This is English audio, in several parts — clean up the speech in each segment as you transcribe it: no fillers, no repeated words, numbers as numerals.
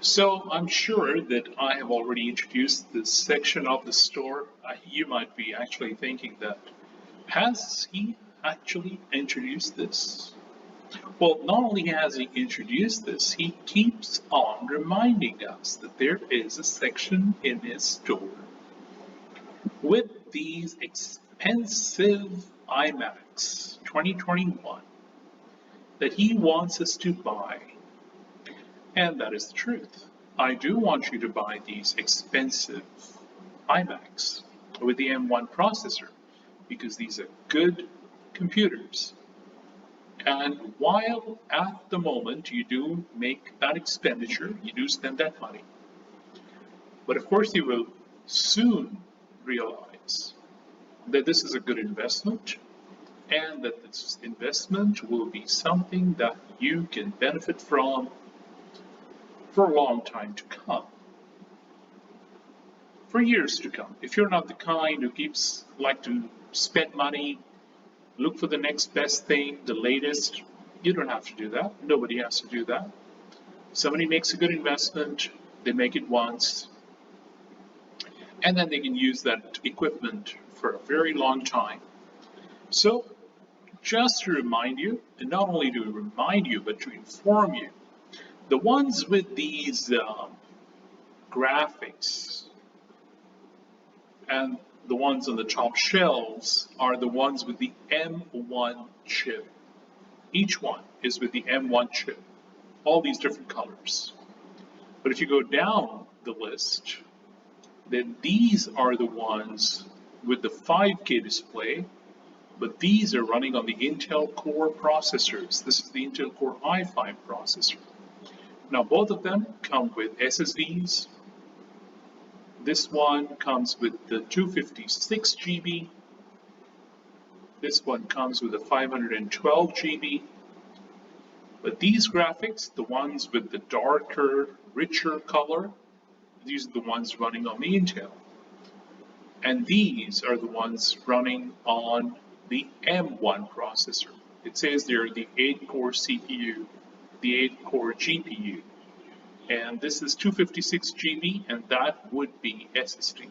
So I'm sure that I have already introduced this section of the store. You might be actually thinking that, has he actually introduced this? Well, not only has he introduced this, he keeps on reminding us that there is a section in his store with these expensive iMacs 2021 that he wants us to buy. And that is the truth. I do want you to buy these expensive iMacs with the M1 processor because these are good computers. And while at the moment you do make that expenditure, you do spend that money, but of course you will soon realize that this is a good investment and that this investment will be something that you can benefit from for a long time to come, for years to come. If you're not the kind who keeps like to spend money, look for the next best thing, the latest, you don't have to do that. Nobody has to do that. Somebody makes a good investment, they make it once, and then they can use that equipment for a very long time. So just to remind you, and not only to remind you, but to inform you, the ones with these graphics and the ones on the top shelves are the ones with the M1 chip. Each one is with the M1 chip, all these different colors. But if you go down the list, then these are the ones with the 5K display, but these are running on the Intel Core processors. This is the Intel Core i5 processor. Now both of them come with SSDs. This one comes with the 256 GB. This one comes with a 512 GB. But these graphics, the ones with the darker, richer color, these are the ones running on the Intel. And these are the ones running on the M1 processor. It says they're the 8-core CPU, the 8-core GPU. And this is 256 GB, and that would be SSD.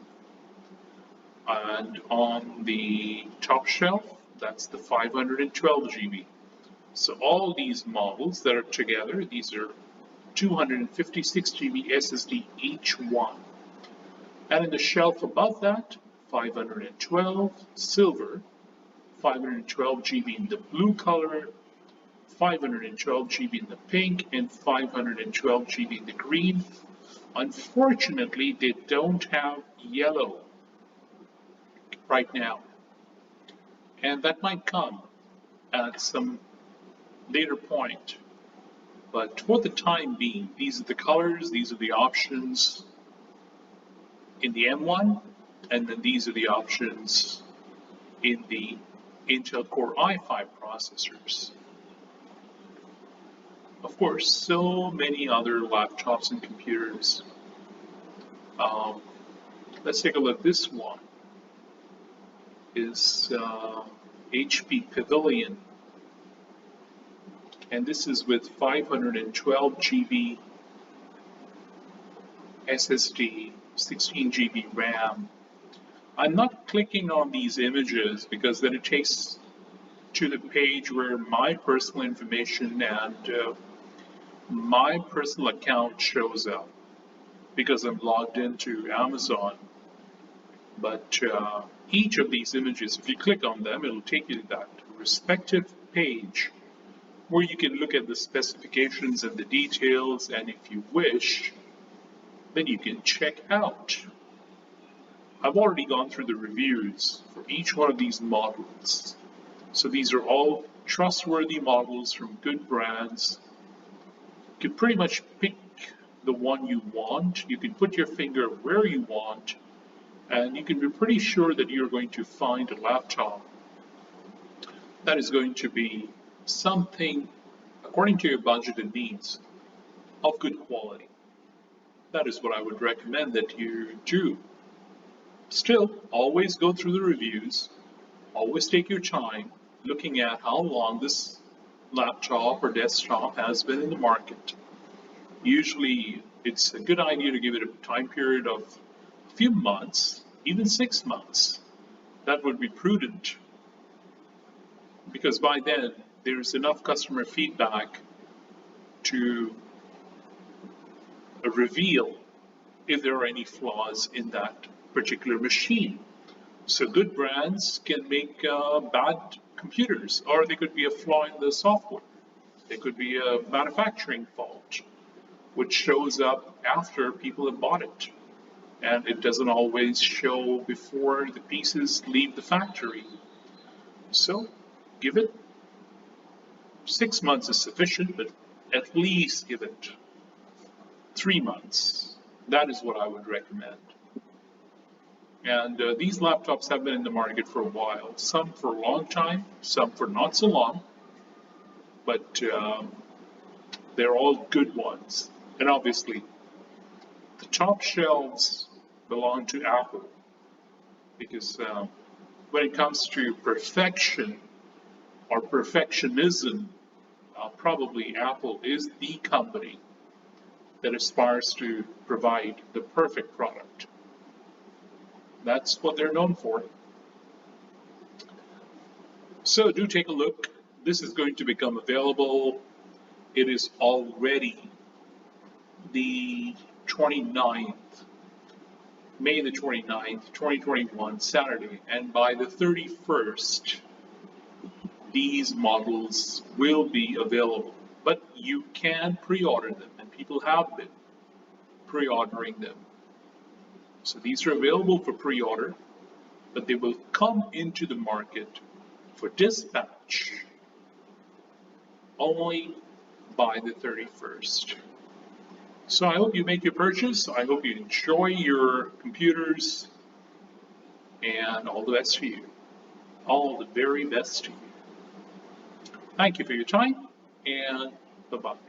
And on the top shelf, that's the 512 GB. So all these models that are together, these are 256 GB SSD each one. And in the shelf above that, 512 silver, 512 GB in the blue color, 512 GB in the pink, and 512 GB in the green. Unfortunately, they don't have yellow right now. And that might come at some later point. But for the time being, these are the colors, these are the options in the M1, and then these are the options in the Intel Core i5 processors. Of course, so many other laptops and computers. Let's take a look. This one is HP Pavilion, and this is with 512 GB SSD, 16 GB RAM. I'm not clicking on these images because then it takes to the page where my personal information and my personal account shows up because I'm logged into Amazon. But each of these images, if you click on them, it'll take you to that respective page where you can look at the specifications and the details, and if you wish, then you can check out. I've already gone through the reviews for each one of these models. So these are all trustworthy models from good brands. You can pretty much pick the one you want. You can put your finger where you want, and you can be pretty sure that you're going to find a laptop that is going to be something according to your budget and needs of good quality. That is what I would recommend that you do. Still, always go through the reviews, always take your time looking at how long this laptop or desktop has been in the market. Usually it's a good idea to give it a time period of a few months, even 6 months. That would be prudent, because by then there's enough customer feedback to reveal if there are any flaws in that particular machine. So good brands can make bad computers, or there could be a flaw in the software. There could be a manufacturing fault, which shows up after people have bought it. And it doesn't always show before the pieces leave the factory. So give it 6 months is sufficient, but at least give it 3 months. That is what I would recommend. And these laptops have been in the market for a while, some for a long time, some for not so long, but they're all good ones. And obviously, the top shelves belong to Apple, because when it comes to perfection or perfectionism, probably Apple is the company that aspires to provide the perfect product. That's what they're known for. So do take a look. This is going to become available. It is already the 29th, May the 29th, 2021, Saturday, and by the 31st, these models will be available. But you can pre-order them, and people have been pre-ordering them. So these are available for pre-order, but they will come into the market for dispatch only by the 31st. So I hope you make your purchase. I hope you enjoy your computers, and all the best to you. All the very best to you. Thank you for your time, and bye-bye.